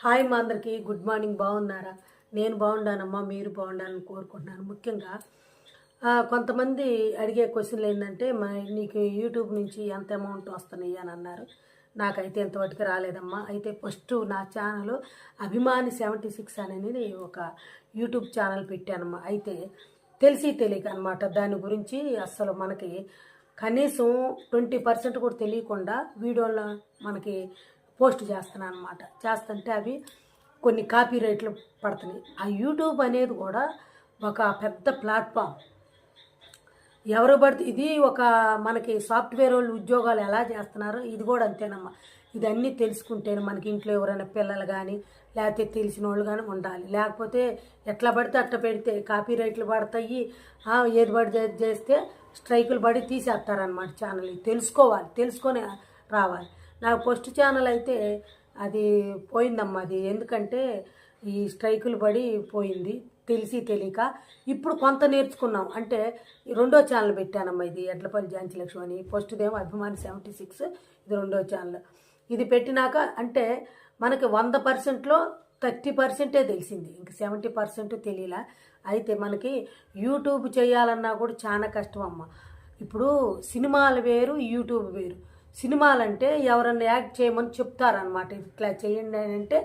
Hi మా అందరికీ good morning. బాగున్నారా? నేను బాగుండానమ్మా, మీరు బాగుండాలని కోరుకుంటున్నాను. ముఖ్యంగా కొంతమంది అడిగే క్వశ్చన్లు ఏంటంటే, నీకు యూట్యూబ్ నుంచి ఎంత అమౌంట్ వస్తున్నాయి అని అన్నారు. నాకైతే ఎంతవరకు రాలేదమ్మా. అయితే ఫస్ట్ నా ఛానల్ అభిమాని 76 అనేది ఒక యూట్యూబ్ ఛానల్ పెట్టానమ్మా. అయితే తెలిసి తెలియక అనమాట దాని గురించి అస్సలు మనకి కనీసం 20% కూడా తెలియకుండా వీడియోలో మనకి పోస్ట్ చేస్తున్నాను అనమాట. చేస్తుంటే అవి కొన్ని కాపీ రైట్లు పడుతున్నాయి. ఆ యూట్యూబ్ అనేది కూడా ఒక పెద్ద ప్లాట్ఫామ్. ఎవరు పడితే ఇది ఒక మనకి సాఫ్ట్వేర్ వాళ్ళు ఉద్యోగాలు ఎలా చేస్తున్నారో ఇది కూడా అంతేనమ్మా. ఇదన్నీ తెలుసుకుంటేనే మనకి ఇంట్లో ఎవరైనా పిల్లలు కానీ లేకపోతే తెలిసిన వాళ్ళు కానీ ఉండాలి. లేకపోతే ఎట్లా పడితే అట్లా పెడితే కాపీ రైట్లు పడతాయి. ఏది పడితే చేస్తే స్ట్రైకులు పడి తీసేస్తారనమాట. ఛానల్ తెలుసుకోవాలి, తెలుసుకొని రావాలి. నాకు ఫస్ట్ ఛానల్ అయితే అది పోయిందమ్మా. అది ఎందుకంటే ఈ స్ట్రైకులు పడి పోయింది, తెలిసి తెలియక. ఇప్పుడు కొంత నేర్చుకున్నాం. అంటే రెండో ఛానల్ పెట్టానమ్మా. ఇది ఎడ్లపల్లి ఝాన్సీ లక్ష్మి అని. ఫస్ట్దేమో అభిమాని 76, ఇది రెండో ఛానల్. ఇది పెట్టినాక అంటే మనకి 100%లో 30%ఏ తెలిసింది, ఇంక 70% తెలియలా. అయితే మనకి యూట్యూబ్ చేయాలన్నా కూడా చాలా కష్టం అమ్మ. ఇప్పుడు సినిమాలు వేరు, యూట్యూబ్ వేరు. సినిమాలంటే ఎవరన్నా యాక్ట్ చేయమని చెప్తారనమాట. ఇట్లా చేయండి అని అంటే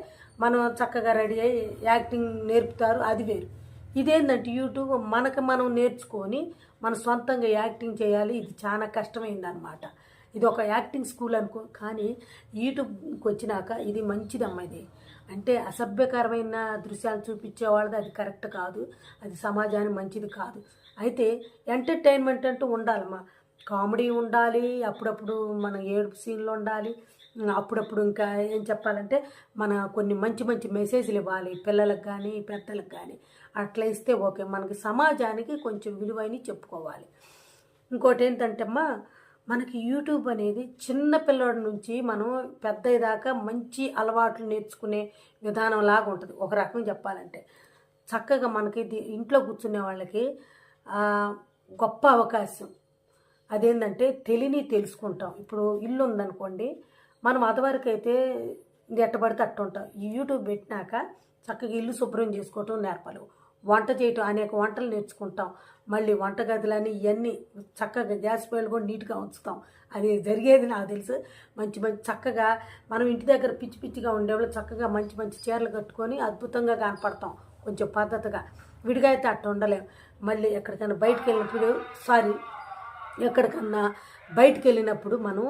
మనం చక్కగా రెడీ అయ్యి యాక్టింగ్ నేర్పుతారు, అది వేరు. ఇదేంటంటే యూట్యూబ్ మనకు మనం నేర్చుకొని మన సొంతంగా యాక్టింగ్ చేయాలి. ఇది చాలా కష్టమైందనమాట. ఇది ఒక యాక్టింగ్ స్కూల్ అనుకో. కానీ యూట్యూబ్కి వచ్చినాక ఇది మంచిదమ్మా. ఇది అంటే అసభ్యకరమైన దృశ్యాలు చూపించే వాళ్ళది అది కరెక్ట్ కాదు, అది సమాజానికి మంచిది కాదు. అయితే ఎంటర్టైన్మెంట్ అంటూ ఉండాలమ్మా. కామెడీ ఉండాలి, అప్పుడప్పుడు మన ఏడుపు సీన్లు ఉండాలి, అప్పుడప్పుడు ఇంకా ఏం చెప్పాలంటే మన కొన్ని మంచి మంచి మెసేజ్లు ఇవ్వాలి పిల్లలకు కానీ పెద్దలకు కానీ. అట్లా ఇస్తే ఓకే. మనకి సమాజానికి కొంచెం విలువైన చెప్పుకోవాలి. ఇంకోటి ఏంటంటే అమ్మా, మనకి యూట్యూబ్ అనేది చిన్న పిల్లడి నుంచి మనం పెద్ద దాకా మంచి అలవాట్లు నేర్చుకునే విధానం లాగా ఉంటుంది. ఒక రకం చెప్పాలంటే చక్కగా మనకి ఇంట్లో కూర్చునే వాళ్ళకి గొప్ప అవకాశం. అదేంటంటే తెలుసుకుంటాం. ఇప్పుడు ఇల్లు ఉందనుకోండి, మనం అదివరకు అయితే ఎట్టబడితే అట్టు ఉంటాం. ఈ యూట్యూబ్ పెట్టినాక చక్కగా ఇల్లు శుభ్రం చేసుకోవటం నేర్పాలి, వంట చేయటం, అనేక వంటలు నేర్చుకుంటాం. మళ్ళీ వంటగదులని ఇవన్నీ చక్కగా గ్యాస్ పొయ్యిలు కూడా నీట్గా ఉంచుతాం. అది జరిగేది నాకు తెలుసు. మంచి మంచి చక్కగా మనం ఇంటి దగ్గర పిచ్చి పిచ్చిగా ఉండేవాళ్ళు చక్కగా మంచి మంచి చీరలు కట్టుకొని అద్భుతంగా కనపడతాం, కొంచెం పద్ధతిగా. విడిగా అయితే అట్ట ఉండలేము. మళ్ళీ ఎక్కడికైనా బయటకు వెళ్ళినప్పుడు ఎక్కడికన్నా బయటకు వెళ్ళినప్పుడు మనం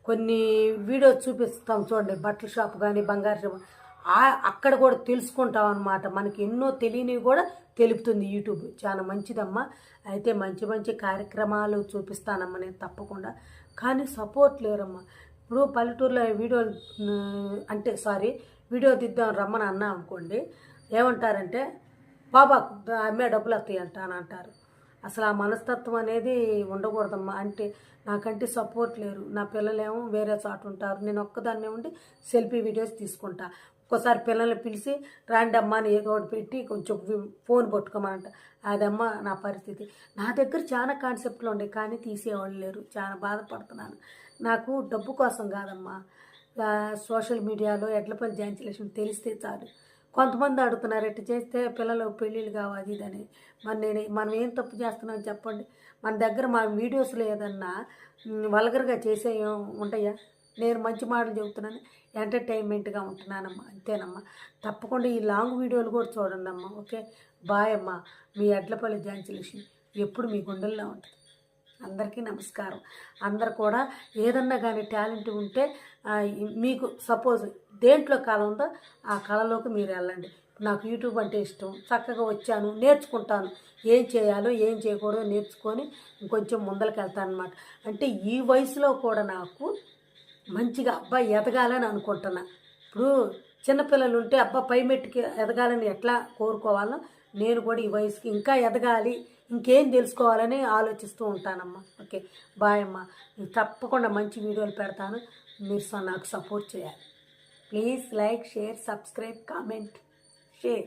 కొన్ని వీడియోస్ చూపిస్తాం చూడండి. బట్టల షాప్ కానీ బంగారు షాప్, అక్కడ కూడా తెలుసుకుంటాం అనమాట. మనకి ఎన్నో తెలియనివి కూడా తెలుపుతుంది యూట్యూబ్. చాలా మంచిదమ్మా. అయితే మంచి మంచి కార్యక్రమాలు చూపిస్తానమ్మా నేను తప్పకుండా. కానీ సపోర్ట్ లేరమ్మా. ఇప్పుడు పల్లెటూరులో వీడియో తీద్దాం రమ్మని అన్నా అనుకోండి, ఏమంటారంటే బాబా అమ్మే డబ్బులు వస్తాయి అని అంటారు. అసలు ఆ మనస్తత్వం అనేది ఉండకూడదమ్మా. అంటే నాకంటే సపోర్ట్ లేరు, నా పిల్లలేమో వేరే చోట ఉంటారు, నేను ఒక్కదాన్నే ఉండి సెల్ఫీ వీడియోస్ తీసుకుంటా. ఒక్కోసారి పిల్లల్ని పిలిచి రాండి అమ్మ అని ఏదో ఒకటి పెట్టి కొంచెం ఫోన్ పట్టుకోమనంట. అదమ్మా నా పరిస్థితి. నా దగ్గర చాలా కాన్సెప్ట్లు ఉండే కానీ తీసేవాళ్ళు లేరు. చాలా బాధపడుతున్నాను. నాకు డబ్బు కోసం కాదమ్మా. సోషల్ మీడియాలో ఎడ్లపల్లి ఝాన్సీ లక్ష్మి తెలిస్తే చాలు. కొంతమంది అడుగుతున్నారు, ఎట్టు చేస్తే పిల్లలు పెళ్ళిళ్ళు కావాలి ఇదని. మనం ఏం తప్పు చేస్తున్నాం చెప్పండి. మన దగ్గర మా వీడియోస్లో ఏదన్నా వల్గర్గా చేసే ఉంటాయా? నేను మంచి మాటలు చెబుతున్నాను, ఎంటర్టైన్మెంట్గా ఉంటున్నానమ్మా, అంతేనమ్మా. తప్పకుండా ఈ లాంగ్ వీడియోలు కూడా చూడండి అమ్మా. ఓకే, బాయ్ అమ్మా. మీ ఎడ్లపల్లి ఝాన్సీ లక్ష్మి ఎప్పుడు మీ గుండెల్లో ఉంటుంది. అందరికీ నమస్కారం. అందరు కూడా ఏదన్నా కానీ టాలెంట్ ఉంటే మీకు సపోజ్ దేంట్లో కళ ఉందో ఆ కళలోకి మీరు వెళ్ళండి. నాకు యూట్యూబ్ అంటే ఇష్టం, చక్కగా వచ్చాను, నేర్చుకుంటాను. ఏం చేయాలో ఏం చేయకూడదో నేర్చుకొని ఇంకొంచెం ముందరికి వెళ్తాను అనమాట. అంటే ఈ వయసులో కూడా నాకు మంచిగా అబ్బాయి ఎదగాలని అనుకుంటున్నా. ఇప్పుడు చిన్నపిల్లలు ఉంటే పై మెట్టుకి ఎదగాలని ఎట్లా కోరుకోవాలో నేను కూడా ఈ వయసుకి ఇంకా ఎదగాలి, ఇంకేం తెలుసుకోవాలని ఆలోచిస్తూ ఉంటానమ్మా. ఓకే, బాయ్ అమ్మా. తప్పకుండా మంచి వీడియోలు పెడతాను, మీరు నాకు సపోర్ట్ చేయాలి. Please like, share, subscribe, comment, share.